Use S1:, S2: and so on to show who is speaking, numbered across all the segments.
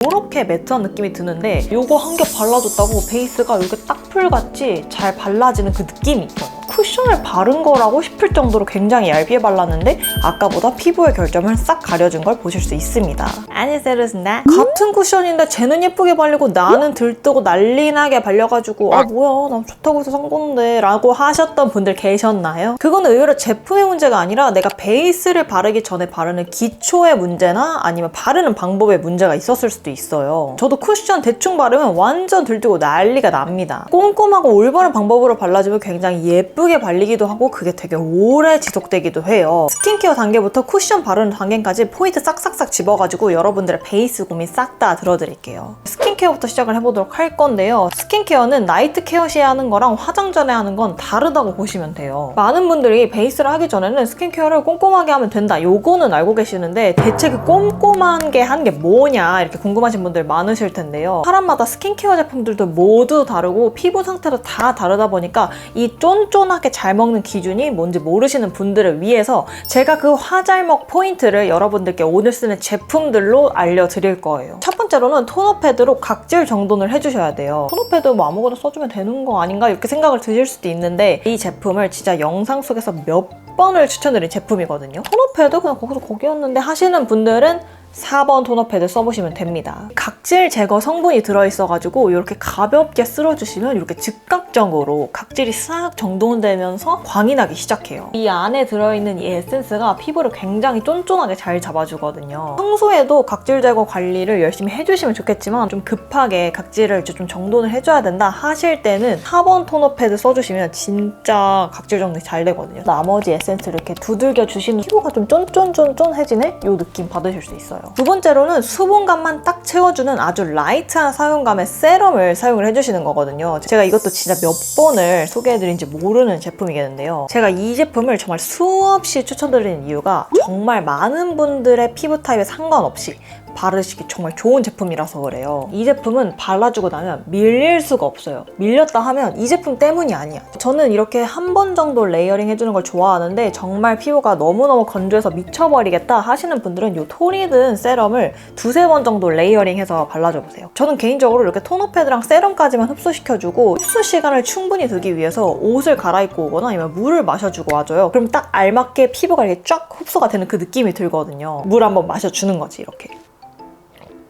S1: 이렇게 매트한 느낌이 드는데 이거 한 겹 발라줬다고 베이스가 이렇게 딱풀같이 잘 발라지는 그 느낌이 있어요. 쿠션을 바른 거라고 싶을 정도로 굉장히 얇게 발랐는데 아까보다 피부의 결점을 싹 가려준 걸 보실 수 있습니다. 아니세르스나 같은 쿠션인데 쟤는 예쁘게 발리고 나는 들뜨고 난리나게 발려가지고 아 뭐야 난 좋다고 해서 산 건데 라고 하셨던 분들 계셨나요? 그거는 의외로 제품의 문제가 아니라 내가 베이스를 바르기 전에 바르는 기초의 문제나 아니면 바르는 방법의 문제가 있었을 수도 있어요. 저도 쿠션 대충 바르면 완전 들뜨고 난리가 납니다. 꼼꼼하고 올바른 방법으로 발라주면 굉장히 예쁘게 발리기도 하고 그게 되게 오래 지속되기도 해요. 스킨케어 단계부터 쿠션 바르는 단계까지 포인트 싹싹싹 집어가지고 여러분들의 베이스 고민 싹 다 들어드릴게요. 스킨케어부터 시작을 해보도록 할 건데요. 스킨케어는 나이트 케어 시에 하는 거랑 화장 전에 하는 건 다르다고 보시면 돼요. 많은 분들이 베이스를 하기 전에는 스킨케어를 꼼꼼하게 하면 된다 요거는 알고 계시는데 대체 그 꼼꼼한 게 하는 게 뭐냐 이렇게 궁금하신 분들 많으실 텐데요. 사람마다 스킨케어 제품들도 모두 다르고 피부 상태도 다 다르다 보니까 이 쫀쫀하게 잘 먹는 기준이 뭔지 모르시는 분들을 위해서 제가 그 화잘먹 포인트를 여러분들께 오늘 쓰는 제품들로 알려드릴 거예요. 첫 번째로는 토너 패드로 각질 정돈을 해주셔야 돼요. 토너 패드 뭐 아무거나 써주면 되는 거 아닌가 이렇게 생각을 드실 수도 있는데 이 제품을 진짜 영상 속에서 몇 번을 추천드린 제품이거든요. 토너 패드 그냥 거기서 거기였는데 하시는 분들은 4번 토너 패드 써보시면 됩니다. 각질 제거 성분이 들어있어가지고 이렇게 가볍게 쓸어주시면 이렇게 즉각적으로 각질이 싹 정돈되면서 광이 나기 시작해요. 이 안에 들어있는 이 에센스가 피부를 굉장히 쫀쫀하게 잘 잡아주거든요. 평소에도 각질 제거 관리를 열심히 해주시면 좋겠지만 좀 급하게 각질을 좀 정돈을 해줘야 된다 하실 때는 4번 토너 패드 써주시면 진짜 각질 정돈이 잘 되거든요. 나머지 에센스를 이렇게 두들겨 주시는 피부가 좀 쫀쫀쫀쫀해지는 이 느낌 받으실 수 있어요. 두 번째로는 수분감만 딱 채워주는 아주 라이트한 사용감의 세럼을 사용을 해주시는 거거든요. 제가 이것도 진짜 몇 번을 소개해드린지 모르는 제품이겠는데요. 제가 이 제품을 정말 수없이 추천드리는 이유가 정말 많은 분들의 피부 타입에 상관없이 바르시기 정말 좋은 제품이라서 그래요. 이 제품은 발라주고 나면 밀릴 수가 없어요. 밀렸다 하면 이 제품 때문이 아니야. 저는 이렇게 한 번 정도 레이어링 해주는 걸 좋아하는데 정말 피부가 너무너무 건조해서 미쳐버리겠다 하시는 분들은 이 토리든 세럼을 두세 번 정도 레이어링해서 발라줘보세요. 저는 개인적으로 이렇게 토너 패드랑 세럼까지만 흡수시켜주고 흡수 시간을 충분히 두기 위해서 옷을 갈아입고 오거나 아니면 물을 마셔주고 와줘요. 그럼 딱 알맞게 피부가 이렇게 쫙 흡수가 되는 그 느낌이 들거든요. 물 한번 마셔주는 거지 이렇게.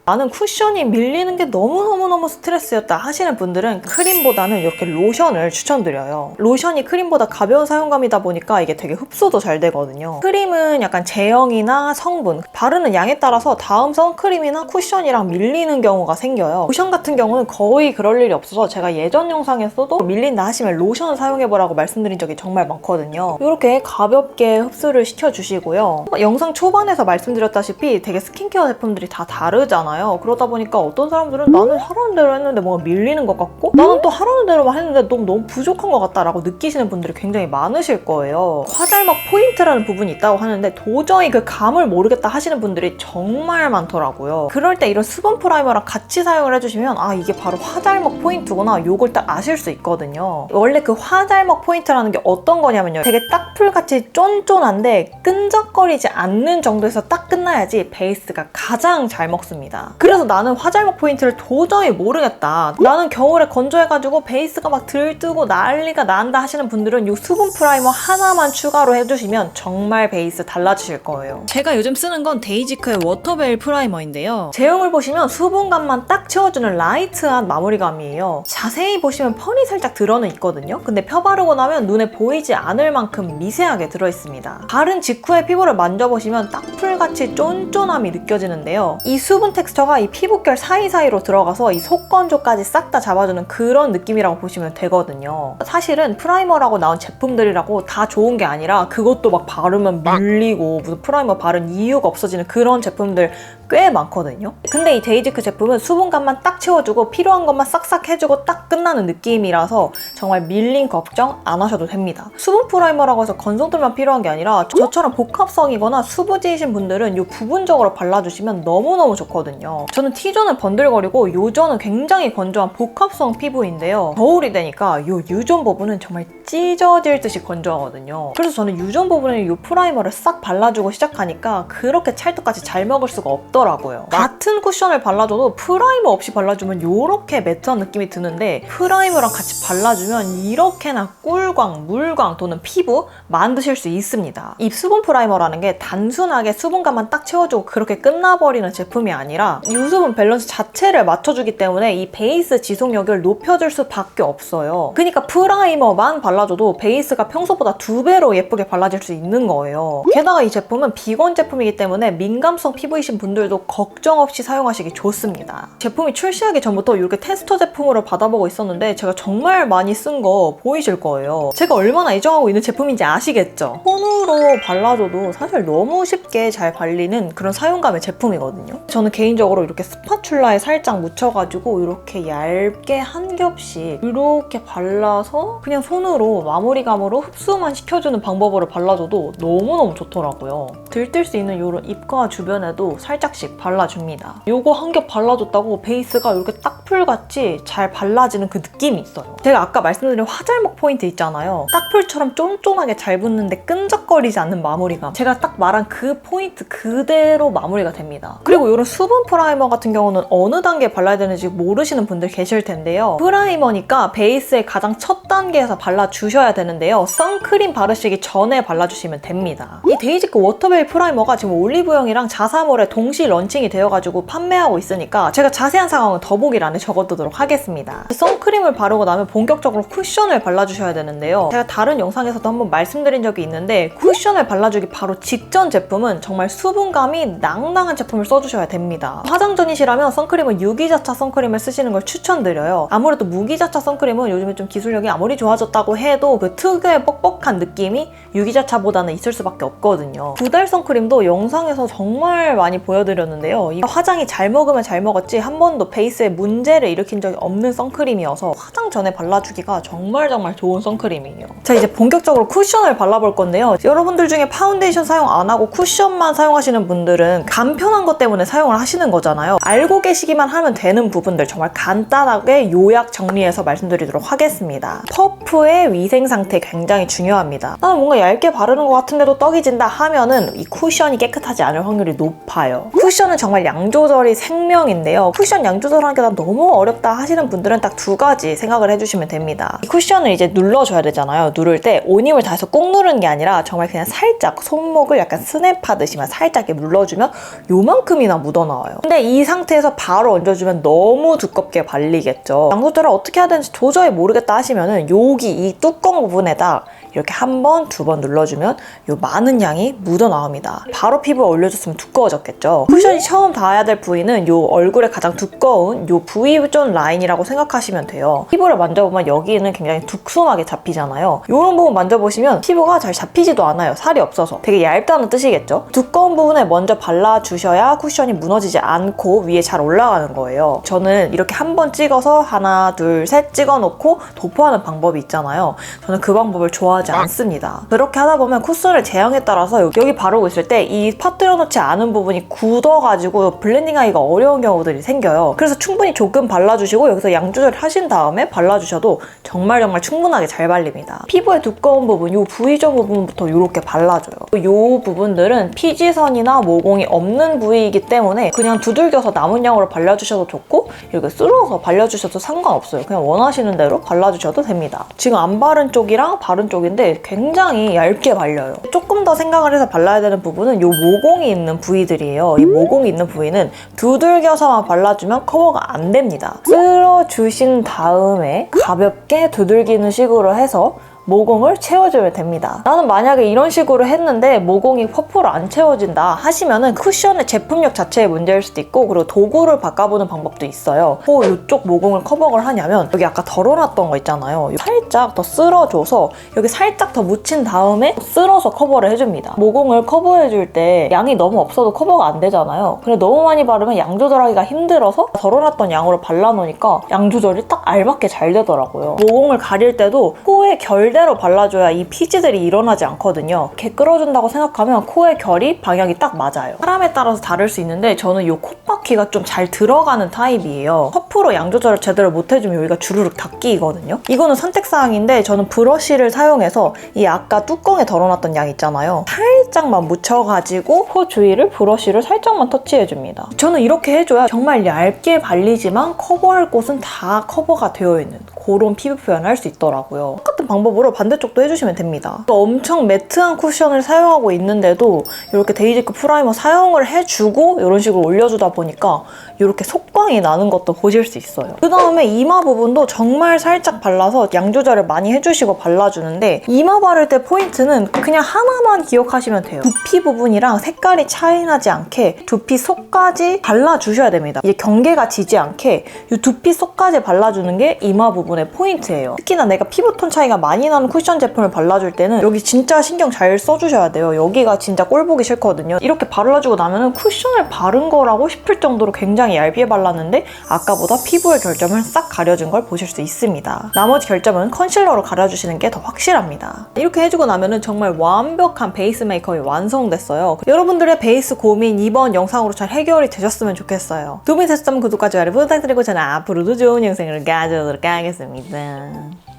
S1: 나는 쿠션이 밀리는 게 너무너무 스트레스였다 하시는 분들은 크림보다는 이렇게 로션을 추천드려요. 로션이 크림보다 가벼운 사용감이다 보니까 이게 되게 흡수도 잘 되거든요. 크림은 약간 제형이나 성분, 바르는 양에 따라서 다음 선크림이나 쿠션이랑 밀리는 경우가 생겨요. 로션 같은 경우는 거의 그럴 일이 없어서 제가 예전 영상에서도 밀린다 하시면 로션 사용해보라고 말씀드린 적이 정말 많거든요. 이렇게 가볍게 흡수를 시켜주시고요. 영상 초반에서 말씀드렸다시피 되게 스킨케어 제품들이 다 다르잖아요. 그러다 보니까 어떤 사람들은 나는 하라는 대로 했는데 뭔가 밀리는 것 같고 나는 또 하라는 대로만 했는데 너무 부족한 것 같다라고 느끼시는 분들이 굉장히 많으실 거예요. 화잘먹 포인트라는 부분이 있다고 하는데 도저히 그 감을 모르겠다 하시는 분들이 정말 많더라고요. 그럴 때 이런 수분 프라이머랑 같이 사용을 해주시면 아 이게 바로 화잘먹 포인트구나 요걸 딱 아실 수 있거든요. 원래 그 화잘먹 포인트라는 게 어떤 거냐면요. 되게 딱풀같이 쫀쫀한데 끈적거리지 않는 정도에서 딱 끝나야지 베이스가 가장 잘 먹습니다. 그래서 나는 화잘먹 포인트를 도저히 모르겠다. 나는 겨울에 건조해가지고 베이스가 막 들뜨고 난리가 난다 하시는 분들은 이 수분 프라이머 하나만 추가로 해주시면 정말 베이스 달라지실 거예요. 제가 요즘 쓰는 건 데이지크의 워터벨 프라이머인데요. 제형을 보시면 수분감만 딱 채워주는 라이트한 마무리감이에요. 자세히 보시면 펄이 살짝 들어는 있거든요. 근데 펴바르고 나면 눈에 보이지 않을 만큼 미세하게 들어있습니다. 바른 직후에 피부를 만져보시면 딱풀같이 쫀쫀함이 느껴지는데요. 이 수분 텍스처가 이 피부결 사이사이로 들어가서 이 속건조까지 싹 다 잡아주는 그런 느낌이라고 보시면 되거든요. 사실은 프라이머라고 나온 제품들이라고 다 좋은 게 아니라 그것도 막 바르면 밀리고 무슨 프라이머 바른 이유가 없어지는 그런 제품들 꽤 많거든요. 근데 이 데이지크 제품은 수분감만 딱 채워주고 필요한 것만 싹싹 해주고 딱 끝나는 느낌이라서 정말 밀린 걱정 안 하셔도 됩니다. 수분 프라이머라고 해서 건성들만 필요한 게 아니라 저처럼 복합성이거나 수부지이신 분들은 이 부분적으로 발라주시면 너무너무 좋거든요. 피부거든요. 저는 T존은 번들거리고 U존은 굉장히 건조한 복합성 피부인데요. 겨울이 되니까 이 U존 부분은 정말 찢어질 듯이 건조하거든요. 그래서 저는 U존 부분에 이 프라이머를 싹 발라주고 시작하니까 그렇게 찰떡같이 잘 먹을 수가 없더라고요. 같은 쿠션을 발라줘도 프라이머 없이 발라주면 이렇게 매트한 느낌이 드는데 프라이머랑 같이 발라주면 이렇게나 꿀광, 물광 또는 피부 만드실 수 있습니다. 이 수분 프라이머라는 게 단순하게 수분감만 딱 채워주고 그렇게 끝나버리는 제품이 아니라 유수분 밸런스 자체를 맞춰주기 때문에 이 베이스 지속력을 높여줄 수밖에 없어요. 그러니까 프라이머만 발라줘도 베이스가 평소보다 2배로 예쁘게 발라질 수 있는 거예요. 게다가 이 제품은 비건 제품이기 때문에 민감성 피부이신 분들도 걱정 없이 사용하시기 좋습니다. 제품이 출시하기 전부터 이렇게 테스터 제품으로 받아보고 있었는데 제가 정말 많이 쓴 거 보이실 거예요. 제가 얼마나 애정하고 있는 제품인지 아시겠죠? 손으로 발라줘도 사실 너무 쉽게 잘 발리는 그런 사용감의 제품이거든요. 저는 개인적으로 이렇게 스파츌라에 살짝 묻혀가지고 이렇게 얇게 한 겹씩 이렇게 발라서 그냥 손으로 마무리감으로 흡수만 시켜주는 방법으로 발라줘도 너무너무 좋더라고요. 들뜰 수 있는 이런 입가 주변에도 살짝씩 발라줍니다. 이거 한 겹 발라줬다고 베이스가 이렇게 딱풀같이 잘 발라지는 그 느낌이 있어요. 제가 아까 말씀드린 화잘먹 포인트 있잖아요. 딱풀처럼 쫀쫀하게 잘 붙는데 끈적거리지 않는 마무리감. 제가 딱 말한 그 포인트 그대로 마무리가 됩니다. 그리고 이런 수분 프라이머 같은 경우는 어느 단계에 발라야 되는지 모르시는 분들 계실 텐데요. 프라이머니까 베이스의 가장 첫 단계에서 발라주셔야 되는데요. 선크림 바르시기 전에 발라주시면 됩니다. 이 데이지크 워터베이 프라이머가 지금 올리브영이랑 자사몰에 동시 런칭이 되어가지고 판매하고 있으니까 제가 자세한 상황은 더보기란에 적어두도록 하겠습니다. 선크림을 바르고 나면 본격적으로 쿠션을 발라주셔야 되는데요. 제가 다른 영상에서도 한번 말씀드린 적이 있는데 쿠션을 발라주기 바로 직전 제품은 정말 수분감이 낭낭한 제품을 써주셔야 됩니다. 화장 전이시라면 선크림은 유기자차 선크림을 쓰시는 걸 추천드려요. 아무래도 무기자차 선크림은 요즘에 좀 기술력이 아무리 좋아졌다고 해도 그 특유의 뻑뻑한 느낌이 유기자차보다는 있을 수밖에 없거든요. 구달 선크림도 영상에서 정말 많이 보여드렸는데요. 이 화장이 잘 먹으면 잘 먹었지 한 번도 베이스에 문제를 일으킨 적이 없는 선크림이어서 화장 전에 발라주기가 정말 좋은 선크림이에요. 자, 이제 본격적으로 쿠션을 발라볼 건데요. 여러분들 중에 파운데이션 사용 안 하고 쿠션만 사용하시는 분들은 간편한 것 때문에 사용을 하시는 거잖아요. 알고 계시기만 하면 되는 부분들 정말 간단하게 요약 정리해서 말씀드리도록 하겠습니다. 퍼프의 위생 상태 굉장히 중요합니다. 나는 뭔가 얇게 바르는 것 같은데도 떡이 진다 하면은 이 쿠션이 깨끗하지 않을 확률이 높아요. 쿠션은 정말 양 조절이 생명인데요. 쿠션 양 조절하는 게 난 너무 어렵다 하시는 분들은 딱 2가지 생각을 해주시면 됩니다. 이 쿠션을 이제 눌러줘야 되잖아요. 누를 때 온 힘을 다해서 꾹 누르는 게 아니라 정말 그냥 살짝 손목을 약간 스냅하듯이만 살짝 이렇게 눌러주면 요만큼이나 묻어나와요. 근데 이 상태에서 바로 얹어주면 너무 두껍게 발리겠죠. 양 조절을 어떻게 해야 되는지 도저히 모르겠다 하시면은 여기 이 뚜껑 부분에다 이렇게 한 번, 2번 눌러주면 요 많은 양이 묻어나옵니다. 바로 피부에 올려줬으면 두꺼워졌겠죠. 쿠션이 처음 닿아야 될 부위는 요 얼굴에 가장 두꺼운 요 V존 라인이라고 생각하시면 돼요. 피부를 만져보면 여기는 굉장히 두툼하게 잡히잖아요. 이런 부분 만져보시면 피부가 잘 잡히지도 않아요. 살이 없어서. 되게 얇다는 뜻이겠죠? 두꺼운 부분에 먼저 발라주셔야 쿠션이 무너지지 않고 위에 잘 올라가는 거예요. 저는 이렇게 한 번 찍어서 하나, 둘, 셋 찍어놓고 도포하는 방법이 있잖아요. 저는 그 방법을 좋아하지 않습니다. 그렇게 하다 보면 쿠션의 제형에 따라서 여기 바르고 있을 때 이 퍼뜨려 놓지 않은 부분이 굳어가지고 블렌딩하기가 어려운 경우들이 생겨요. 그래서 충분히 조금 발라주시고 여기서 양 조절 하신 다음에 발라주셔도 정말 충분하게 잘 발립니다. 피부의 두꺼운 부분, 이 V존 부분부터 이렇게 발라줘요. 이 부분들은 피지선이나 모공이 없는 부위이기 때문에 그냥 두들겨서 남은 양으로 발라주셔도 좋고 이렇게 쓸어서 발라주셔도 상관없어요. 그냥 원하시는 대로 발라주셔도 됩니다. 지금 안 바른 쪽이랑 바른 쪽인데 굉장히 얇게 발려요. 조금 더 생각을 해서 발라야 되는 부분은 이 모공이 있는 부위들이에요. 이 모공이 있는 부위는 두들겨서만 발라주면 커버가 안 됩니다. 쓸어주신 다음에 가볍게 두들기는 식으로 해서 모공을 채워주면 됩니다. 나는 만약에 이런 식으로 했는데 모공이 퍼프로 안 채워진다 하시면은 쿠션의 제품력 자체의 문제일 수도 있고 그리고 도구를 바꿔보는 방법도 있어요. 이쪽 모공을 커버를 하냐면 여기 아까 덜어놨던 거 있잖아요. 살짝 더 쓸어줘서 여기 살짝 더 묻힌 다음에 쓸어서 커버를 해줍니다. 모공을 커버해줄 때 양이 너무 없어도 커버가 안 되잖아요. 근데 너무 많이 바르면 양 조절하기가 힘들어서 덜어놨던 양으로 발라놓으니까 양 조절이 딱 알맞게 잘 되더라고요. 모공을 가릴 때도 코에 결대 제대로 발라줘야 이 피지들이 일어나지 않거든요. 이렇게 끌어준다고 생각하면 코의 결이 방향이 딱 맞아요. 사람에 따라서 다를 수 있는데 저는 이 콧바퀴가 좀 잘 들어가는 타입이에요. 퍼프로 양 조절을 제대로 못해주면 여기가 주르륵 다 끼거든요. 이거는 선택사항인데 저는 브러쉬를 사용해서 이 아까 뚜껑에 덜어놨던 양 있잖아요. 살짝만 묻혀가지고 코 주위를 브러쉬를 살짝만 터치해줍니다. 저는 이렇게 해줘야 정말 얇게 발리지만 커버할 곳은 다 커버가 되어 있는 그런 피부 표현을 할 수 있더라고요. 똑같은 방법으로 반대쪽도 해주시면 됩니다. 엄청 매트한 쿠션을 사용하고 있는데도 이렇게 데이지크 프라이머 사용을 해주고 이런 식으로 올려주다 보니까 이렇게 속광이 나는 것도 보실 수 있어요. 그 다음에 이마 부분도 정말 살짝 발라서 양 조절을 많이 해주시고 발라주는데 이마 바를 때 포인트는 그냥 하나만 기억하시면 돼요. 두피 부분이랑 색깔이 차이 나지 않게 두피 속까지 발라주셔야 됩니다. 이제 경계가 지지 않게 이 두피 속까지 발라주는 게 이마 부분의 포인트예요. 특히나 내가 피부톤 차이가 많이 나는 쿠션 제품을 발라줄 때는 여기 진짜 신경 잘 써주셔야 돼요. 여기가 진짜 꼴 보기 싫거든요. 이렇게 발라주고 나면은 쿠션을 바른 거라고 싶을 정도로 굉장히 얇게 발랐는데 아까보다 피부의 결점을 싹 가려준 걸 보실 수 있습니다. 나머지 결점은 컨실러로 가려주시는 게 더 확실합니다. 이렇게 해주고 나면은 정말 완벽한 베이스 메이크업이 완성됐어요. 여러분들의 베이스 고민 이번 영상으로 잘 해결이 되셨으면 좋겠어요. 도움이 되셨다면 구독과 좋아요 부탁드리고 저는 앞으로도 좋은 영상을 가져오도록 하겠습니다.